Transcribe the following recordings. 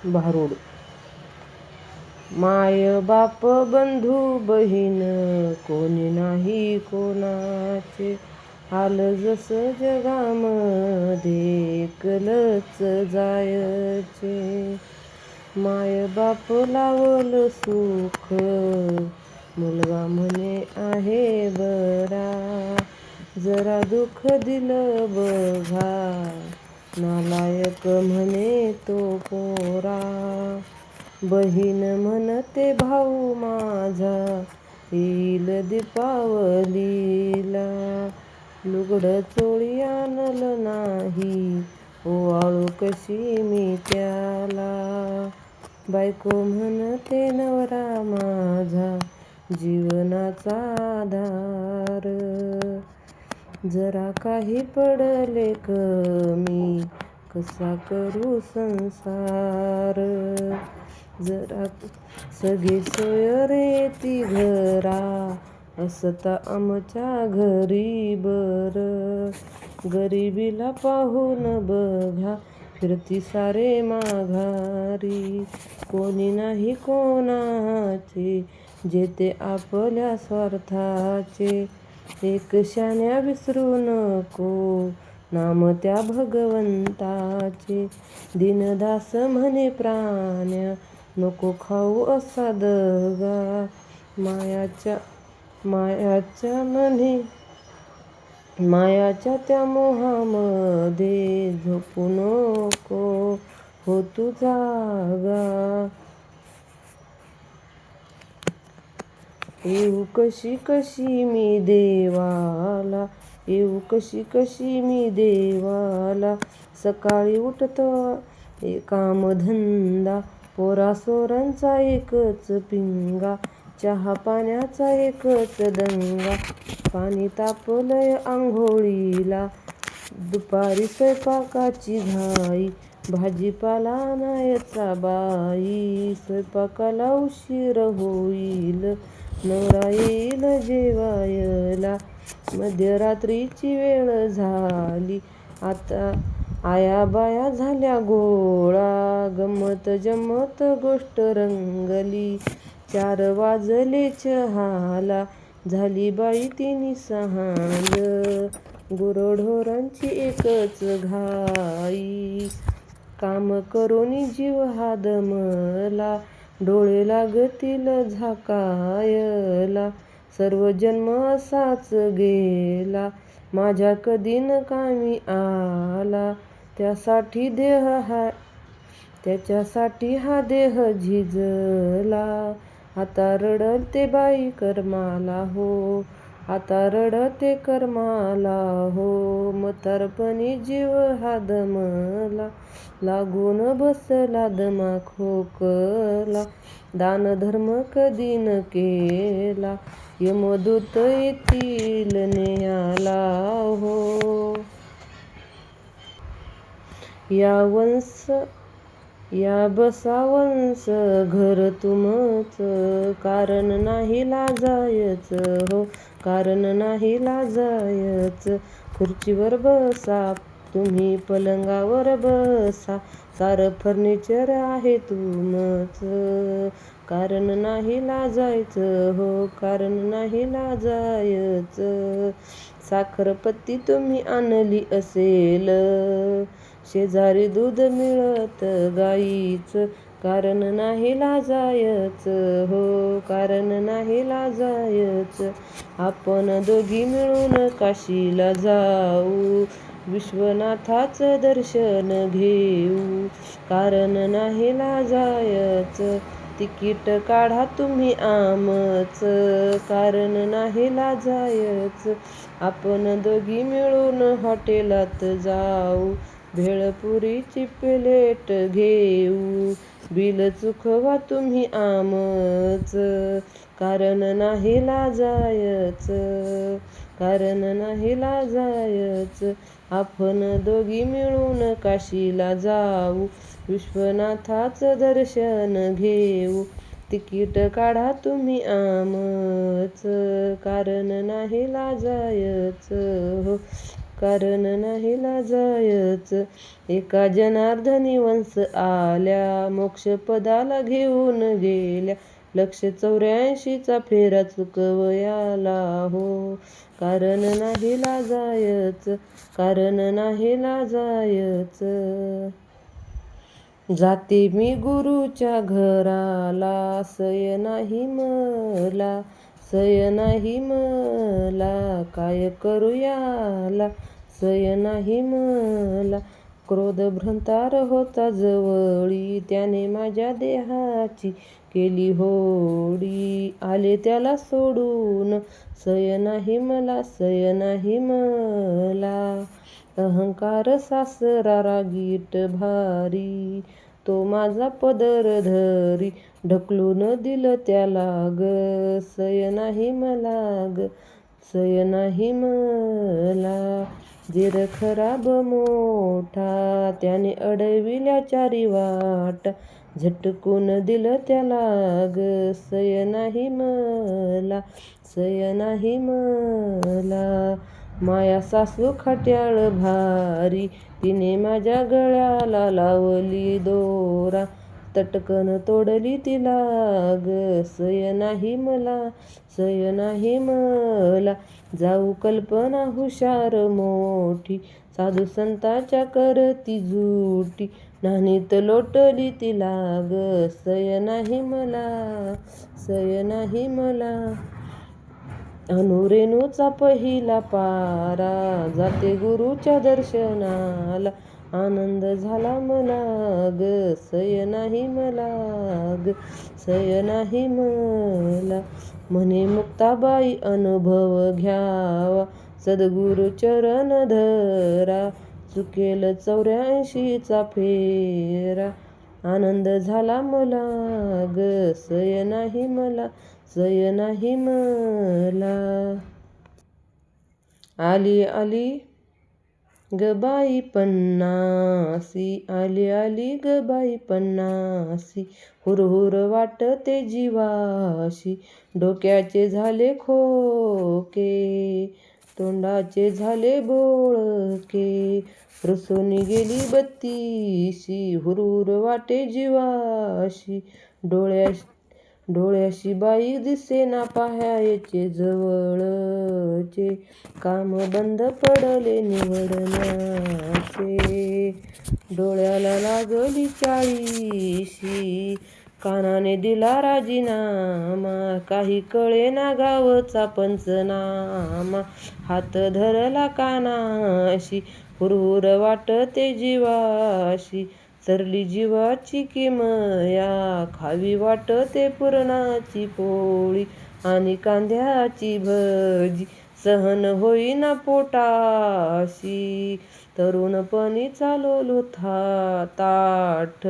भारूड. माय बाप बंधू बहीण कोणी नाही कोणाचे, आलं जसं जगामध्ये एकलंच जायचे. माय बाप लावलं सुख मुलगा म्हणे आहे बरा, जरा दुःख दिलं बघा नालायक म्हणे तो पोरा. बहीण म्हणते भाऊ माझा येईल दीपावलीला, लुगडं चोळी आणलं नाही ओवाळू कशी मी त्याला. बायको म्हणते नवरा माझा जीवनाचा आधार, जरा काही पडले कमी कसा करू संसार. जरा सगळी सोय रे ती घरा, असता आमच्या घरी बर. गरिबीला पाहून बघा फिरती सारे माघारी, कोणी नाही कोणाचे जेते आपल्या स्वार्थाचे. एक शाण्या विसरू नको नाम त्या भगवंताचे, दीनदास म्हणे प्राण्या नको खाऊ असा दगा. मायाच्या त्या मोहामध्ये झोपू नको हो तू जागा. येऊ कशी कशी मी देवाला, येऊ कशी कशी मी देवाला. सकाळी उठतो कामधंदा, पोरासोरांचा एकच पिंगा, चहा पाण्याचा एकच दंगा. पाणी तापलंय आंघोळीला, दुपारी स्वयंपाकाची घाई, भाजीपाला आणायचा बाई, स्वयंपाकाला उशीर होईल नवरा येईल जेवायला. मध्यरात्रीची वेळ झाली आता आया बाया झाल्या गोळा, गंमत जम्मत गोष्ट रंगली. 4 वाजले चहाला झाली बाई 3 सांज, गुरढोरांची एकच घाई. काम करून जीव हा दमला, डोळे लागतील झाकायला. सर्व जन्म असाच गेला माझ्या कधी न कामी आला, त्याच्यासाठी हा देह झिजला. आता रडते बाई कर्माला हो, आता रडते कर्माला हो. म्हातारपणी जीव हा दमला, लागून बसला दमा खोकला. दानधर्म कधी न केला, यमदूत येतील न्यायाला हो. या बसा वंश घर तुमच, कारण नाही लाजायच हो, कारण नाही लाजायच. खुर्चीवर बसा तुम्ही पलंगावर बसा, सारं फर्निचर आहे तुमच, कारण नाही लाजायचं हो, कारण नाही लाजायच. साखरपत्ती तुम्ही आणली असेल, शेजारी दूध मिळत गाईचं, कारण नाही लाजायच हो, कारण नाही लाजायच. आपण दोघी मिळून काशीला जाऊ, विश्वनाथाचं दर्शन घेऊ, कारण नाही लाजायच. तिकीट काढा तुम्ही आमच, कारण नाही लाजायच. आपण दोघी मिळून हॉटेलात जाऊ, भेळपुरीची प्लेट घेऊ, बिल चुकवा तुम्ही आमच, कारण नाही लाजायच, कारण नाही लाजायच. आपण दोघी मिळून काशीला जाऊ, विश्वनाथाचं दर्शन घेऊ, तिकीट काढा तुम्ही आमच, कारण नाही लाजायच हो, कारण नाही लाजायच. एका जनार्दनी वंश आल्या, मोक्षपदाला घेऊन गेल्या. 184चा फेरा चुकवयाला हो, कारण नाही लाजायच, कारण नाही लाजायच. जाते मी गुरुच्या घराला, सय नाही मला, सय नाही मला. काय करूयाला, सय नाही मला. क्रोध भ्रंतार होता जवळी, त्याने माझ्या देहाची केली होडी. आले त्याला सोडून, सय नाही मला, सय नाही मला. अहंकार सासरा रागीट भारी, तो माझा पदर धरी. ढकलून दिलं त्याला ग, सय नाही मला ग, सय नाही मला. जेर खराब मोठा, त्याने अडविल्या चारी वाटा. झटकून दिलं त्याला ग, सय नाही मला, सय नाही मला. माया सासू खट्याळ भारी, तिने माझ्या गळ्याला लावली दोरा. तटकन तोडली तिला ग, सय नाही मला, सय नाही मला. जाऊ कल्पना हुशार मोठी, साधू संताच्या करती जुटी. नाहीत लोटली तिला ग, सय नाही मला, सय नाही मला. अनुरेणूचा पहिला पारा, जाते गुरुच्या दर्शनाला. आनंद झाला मला ग, सय नाही मला ग, सय नाही मला. म्हणे मुक्ताबाई अनुभव घ्यावा, सद्गुरु चरण धरा. चुकेल 84चा फेरा, आनंद झाला मला ग, सय नाही मला, सय नाही मला. आली आली ग बाई पन्नासी, आली आली ग बाई पन्नासी. हुरहुर वाटते जीवाशी, डोक्याचे झाले खोके, तोंडाचे झाले बोळके. रुसून गेली 32शी, हुरहुर वाटे जीवाशी. डोळ्याशी बाई दिसेना पाहायचे जवळचे, काम बंद पडले निवडण्याचे. डोळ्याला लागली 40शी, कानाने दिला राजीनामा. काही कळेना गावचा पंचनामा, हात धरला कानाशी. हुरहुर वाटते जीवाशी, सरली जीवाची किमया. खावी वाटते पुरणाची पोळी आणि कांद्याची भजी. सहन होईना पोटाशी, तरुणपणी चालवलो ताठ.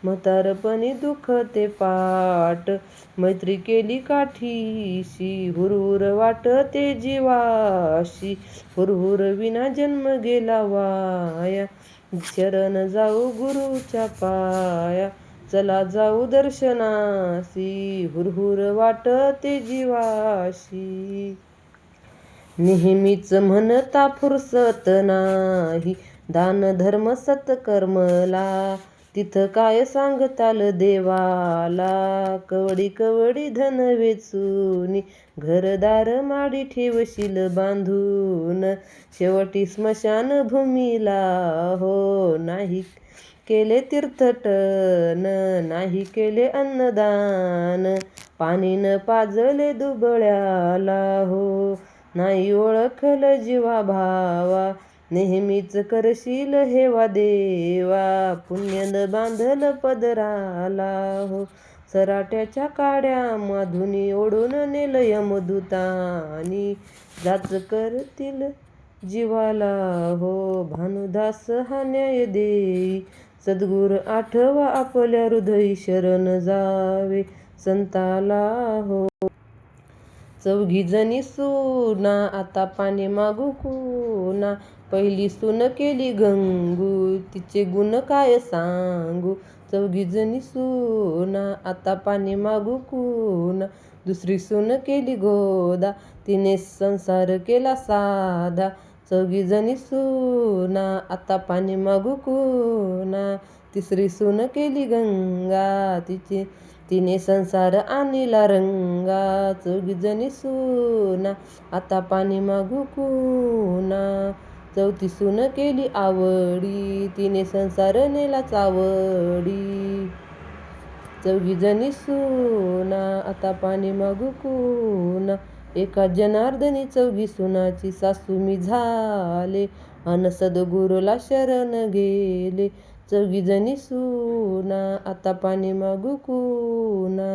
म्हातारपणी दुखते पाठ, मैत्री केली काठीशी. हुरहुर वाटते जीवाशी, हुरहुर विना जन्म गेला वाया. शरण जाऊ गुरुच्या पाया, चला जाऊ दर्शनासी. हुरहुर वाटते जीवाशी. नेहमीच म्हणता फुरसत नाही, दान धर्म सत्कर्मला. तिथं काय सांगताल देवाला, कवडी कवडी धन वेचूनी. घरदार माडी ठेवशील बांधून, शेवटी स्मशान भूमीला हो. नाही केले तीर्थटन, नाही केले अन्नदान. पाणी न पाजले दुबळ्याला हो, नाही ओळखल जीवा भावा. नेहमीच करशील हेवा देवा, पुण्य न बांधल पदराला हो. सराट्याच्या काड्या माधुनी ओढून नेल यमदूतानी. जाच करतील जीवाला हो, भानुदास हा न्याय देई. सद्गुर आठवा आपल्या हृदयी, शरण जावे संताला हो. 4 जणी सुना, आता पाणी मागू कुणा. पहिली सून केली गंगू, तिचे गुण काय सांगू. 4 जणी सुना, आता पाणी मागू कुणा. दुसरी सून केली गोदा, तिने संसार केला साधा. चौघीजणी सुना आता पाणी मागू कुणा. तिसरी सून केली गंगा तिने संसार आणला रंगा. चौघीजणी सुना आता पाणी मागू कुणा. चौथी सून केली आवडी तिने संसार नेला चावडी. चौघीजणी सुना आता पाणी मागू कुणा. एका जनार्दनी चौघी सुनाची सासू मी झाले अन सद्गुरूला शरण गेले. चौघीजणी सुना आता पाणी मागू कुणा.